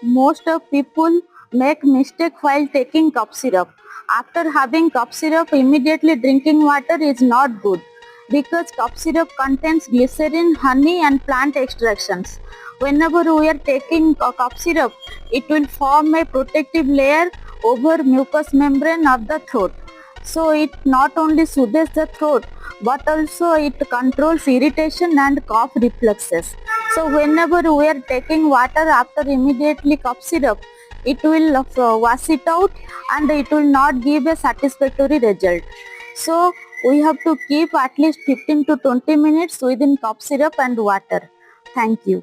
Most of people make mistake while taking cough syrup. After having cough syrup, immediately drinking water is not good because cough syrup contains glycerin, honey and plant extractions. Whenever we are taking cough syrup, it will form a protective layer over mucous membrane of the throat. So it not only soothes the throat but also it controls irritation and cough reflexes. So whenever we are taking water after immediately cough syrup, it will wash it out and it will not give a satisfactory result. So we have to keep at least 15 to 20 minutes within cough syrup and water. Thank you.